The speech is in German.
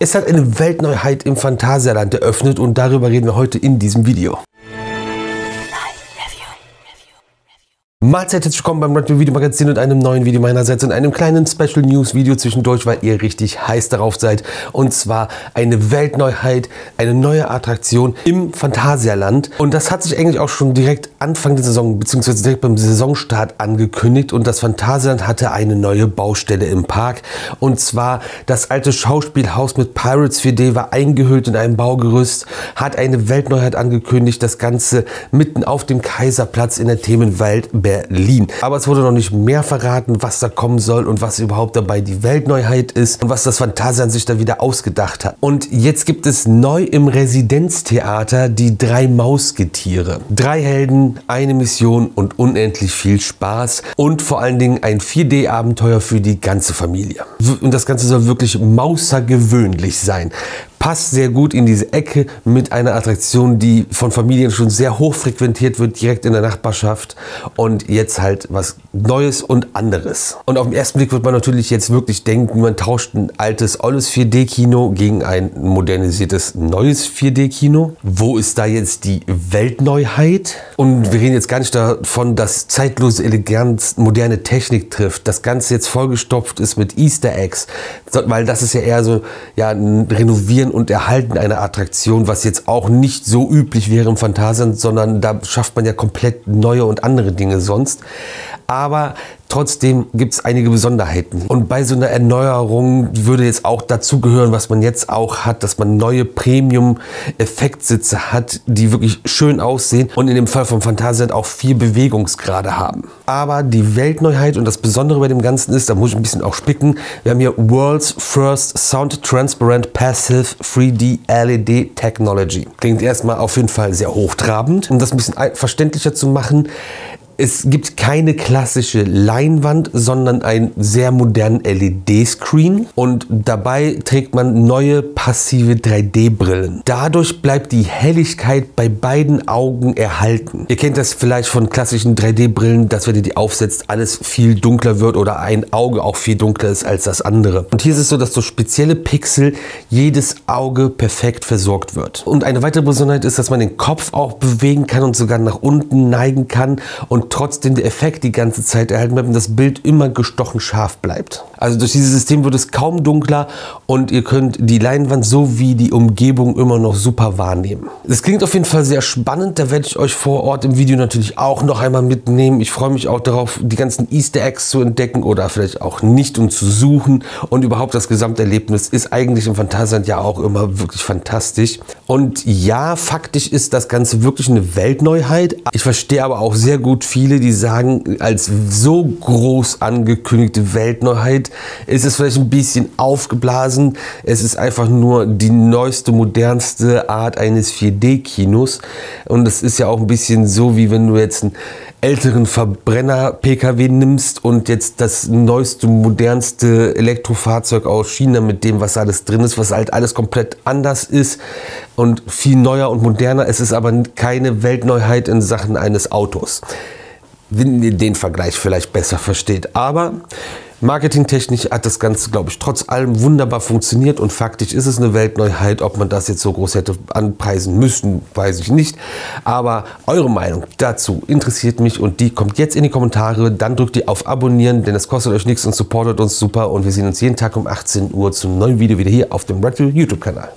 Es hat eine Weltneuheit im Phantasialand eröffnet und darüber reden wir heute in diesem Video. Mahlzeit, herzlich willkommen beim Red Bull Video Magazin und einem neuen Video meinerseits und einem kleinen Special News Video zwischendurch, weil ihr richtig heiß darauf seid. Und zwar eine Weltneuheit, eine neue Attraktion im Phantasialand. Und das hat sich eigentlich auch schon direkt Anfang der Saison bzw. direkt beim Saisonstart angekündigt. Und das Phantasialand hatte eine neue Baustelle im Park. Und zwar das alte Schauspielhaus mit Pirates 4D war eingehüllt in ein Baugerüst, hat eine Weltneuheit angekündigt. Das Ganze mitten auf dem Kaiserplatz in der Themenwelt Berlin. Aber es wurde noch nicht mehr verraten, was da kommen soll und was überhaupt dabei die Weltneuheit ist und was das Phantasialand sich da wieder ausgedacht hat. Und jetzt gibt es neu im Residenztheater die 3 Mausgetiere. 3 Helden, eine Mission und unendlich viel Spaß und vor allen Dingen ein 4D-Abenteuer für die ganze Familie. Und das Ganze soll wirklich mausergewöhnlich sein. Passt sehr gut in diese Ecke mit einer Attraktion, die von Familien schon sehr hoch frequentiert wird, direkt in der Nachbarschaft und jetzt halt was Neues und anderes. Und auf den ersten Blick wird man natürlich jetzt wirklich denken, man tauscht ein altes, olles 4D-Kino gegen ein modernisiertes, neues 4D-Kino. Wo ist da jetzt die Weltneuheit? Und wir reden jetzt gar nicht davon, dass zeitlose Eleganz moderne Technik trifft. Das Ganze jetzt vollgestopft ist mit Easter Eggs, weil das ist ja eher so ja, ein Renovieren und Erhalten einer Attraktion, was jetzt auch nicht so üblich wäre im Phantasialand, sondern da schafft man ja komplett neue und andere Dinge sonst. Aber trotzdem gibt es einige Besonderheiten. Und bei so einer Erneuerung würde jetzt auch dazu gehören, was man jetzt auch hat, dass man neue Premium-Effektsitze hat, die wirklich schön aussehen und in dem Fall vom Phantasialand auch 4 Bewegungsgrade haben. Aber die Weltneuheit und das Besondere bei dem Ganzen ist, da muss ich ein bisschen auch spicken, wir haben hier World's First Sound Transparent Passive 3D LED Technology. Klingt erstmal auf jeden Fall sehr hochtrabend. Um das ein bisschen verständlicher zu machen, es gibt keine klassische Leinwand, sondern einen sehr modernen LED-Screen und dabei trägt man neue passive 3D-Brillen. Dadurch bleibt die Helligkeit bei beiden Augen erhalten. Ihr kennt das vielleicht von klassischen 3D-Brillen, dass wenn ihr die aufsetzt, alles viel dunkler wird oder ein Auge auch viel dunkler ist als das andere. Und hier ist es so, dass durch spezielle Pixel jedes Auge perfekt versorgt wird. Und eine weitere Besonderheit ist, dass man den Kopf auch bewegen kann und sogar nach unten neigen kann und trotzdem der Effekt die ganze Zeit erhalten bleibt und das Bild immer gestochen scharf bleibt. Also durch dieses System wird es kaum dunkler und ihr könnt die Leinwand sowie die Umgebung immer noch super wahrnehmen. Das klingt auf jeden Fall sehr spannend, da werde ich euch vor Ort im Video natürlich auch noch einmal mitnehmen. Ich freue mich auch darauf, die ganzen Easter Eggs zu entdecken oder vielleicht auch nicht und zu suchen und überhaupt das Gesamterlebnis ist eigentlich im Phantasialand ja auch immer wirklich fantastisch. Und ja, faktisch ist das Ganze wirklich eine Weltneuheit. Ich verstehe aber auch sehr gut viele, die sagen, als so groß angekündigte Weltneuheit ist es vielleicht ein bisschen aufgeblasen. Es ist einfach nur die neueste, modernste Art eines 4D-Kinos. Und es ist ja auch ein bisschen so, wie wenn du jetzt einen älteren Verbrenner-PKW nimmst und jetzt das neueste, modernste Elektrofahrzeug aus China mit dem, was alles drin ist, was halt alles komplett anders ist und viel neuer und moderner. Es ist aber keine Weltneuheit in Sachen eines Autos, wenn ihr den Vergleich vielleicht besser versteht. Aber marketingtechnisch hat das Ganze, glaube ich, trotz allem wunderbar funktioniert und faktisch ist es eine Weltneuheit. Ob man das jetzt so groß hätte anpreisen müssen, weiß ich nicht. Aber eure Meinung dazu interessiert mich und die kommt jetzt in die Kommentare. Dann drückt ihr auf Abonnieren, denn das kostet euch nichts und supportet uns super. Und wir sehen uns jeden Tag um 18 Uhr zum neuen Video wieder hier auf dem Red Bull YouTube-Kanal.